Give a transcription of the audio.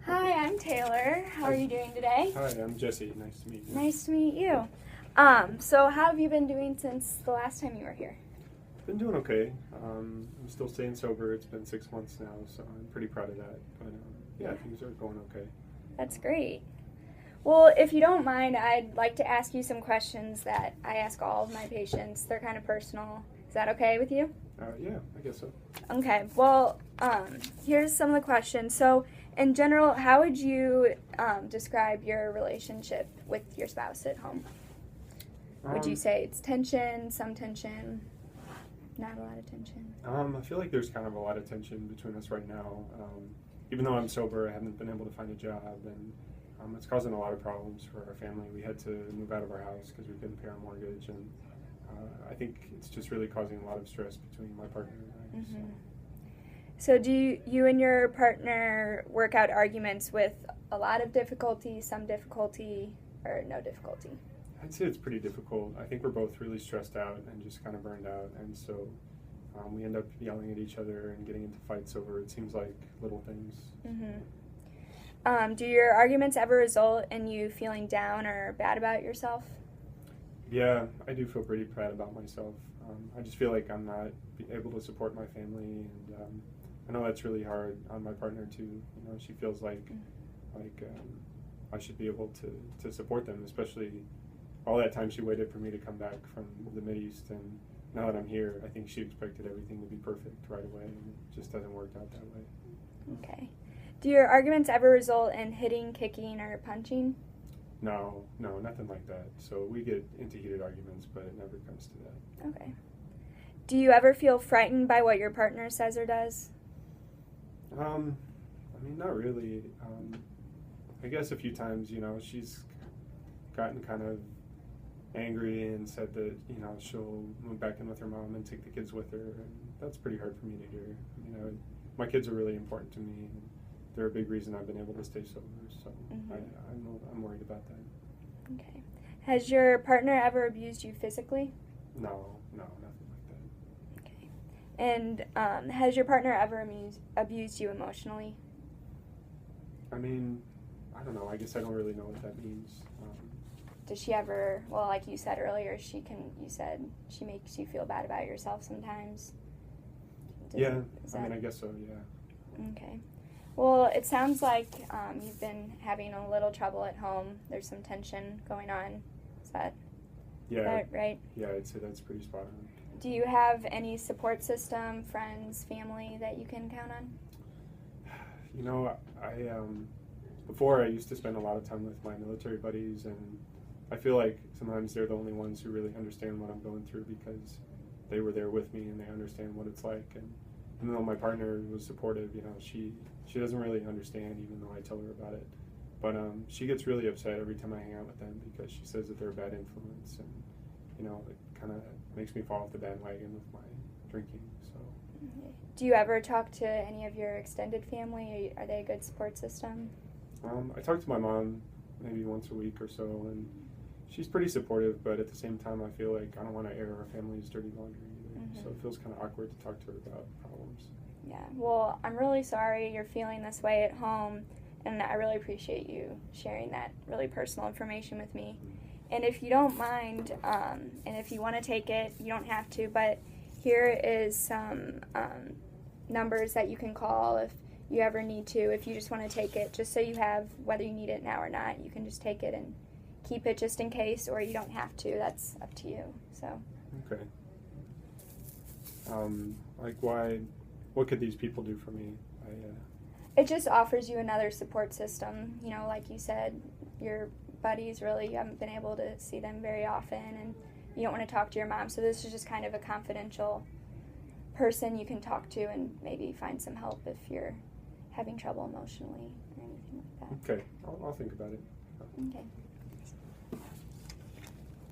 Hi, I'm Taylor. How are you doing today? Hi, I'm Jesse. Nice to meet you. Nice to meet you. So how have you been doing since the last time you were here? Been doing okay. I'm still staying sober. It's been 6 months now, so I'm pretty proud of that. But yeah, things are going okay. That's great. Well, if you don't mind, I'd like to ask you some questions that I ask all of my patients. They're kind of personal. Is that okay with you? Yeah, I guess so. Okay. Well, here's some of the questions. So, in general, how would you describe your relationship with your spouse at home? Would you say it's tension, some tension, not a lot of tension? I feel like there's kind of a lot of tension between us right now. Even though I'm sober, I haven't been able to find a job, and it's causing a lot of problems for our family. We had to move out of our house because we couldn't pay our mortgage, and I think it's just really causing a lot of stress between my partner and I. Mm-hmm. So do you and your partner work out arguments with a lot of difficulty, some difficulty, or no difficulty? I'd say it's pretty difficult. I think we're both really stressed out and just kind of burned out, and so we end up yelling at each other and getting into fights over, it seems like, little things. Mm-hmm. Do your arguments ever result in you feeling down or bad about yourself? Yeah, I do feel pretty bad about myself. I just feel like I'm not able to support my family, and I know that's really hard on my partner too. You know, she feels like I should be able to support them, especially all that time she waited for me to come back from the Mideast, and now that I'm here, I think she expected everything to be perfect right away, and it just hasn't worked out that way. Okay. Do your arguments ever result in hitting, kicking, or punching? No, nothing like that. So we get into heated arguments, but it never comes to that. Okay. Do you ever feel frightened by what your partner says or does? I mean, not really. I guess a few times, you know, she's gotten kind of angry and said that, you know, she'll move back in with her mom and take the kids with her, and that's pretty hard for me to hear. You know, my kids are really important to me, and they're a big reason I've been able to stay sober, so I'm worried about that. Okay. Has your partner ever abused you physically? No, nothing like that. Okay. And has your partner ever abused you emotionally? I mean, I don't know. I guess I don't really know what that means. Does she ever, well, like you said earlier, you said she makes you feel bad about yourself sometimes? I guess so, yeah. Okay. Well, it sounds like you've been having a little trouble at home. There's some tension going on. Is that right? Yeah, I'd say that's pretty spot on. Do you have any support system, friends, family that you can count on? You know, before I used to spend a lot of time with my military buddies, and I feel like sometimes they're the only ones who really understand what I'm going through because they were there with me and they understand what it's like. And even though my partner was supportive, you know, she doesn't really understand even though I tell her about it. But she gets really upset every time I hang out with them because she says that they're a bad influence, and, you know, it kind of makes me fall off the bandwagon with my drinking. So. Do you ever talk to any of your extended family? Are they a good support system? I talk to my mom maybe once a week or so, and she's pretty supportive, but at the same time I feel like I don't want to air our family's dirty laundry either, so it feels kind of awkward to talk to her about problems. Yeah, well, I'm really sorry you're feeling this way at home, and I really appreciate you sharing that really personal information with me. And if you don't mind, and if you want to take it, you don't have to, but here is some numbers that you can call if you ever need to, if you just want to take it, just so you have, whether you need it now or not, you can just take it and keep it just in case, or you don't have to. That's up to you. So. Okay. What could these people do for me? It just offers you another support system. You know, like you said, your buddies, really, you haven't been able to see them very often, and you don't want to talk to your mom, so this is just kind of a confidential person you can talk to and maybe find some help if you're having trouble emotionally or anything like that. Okay, I'll think about it. Okay.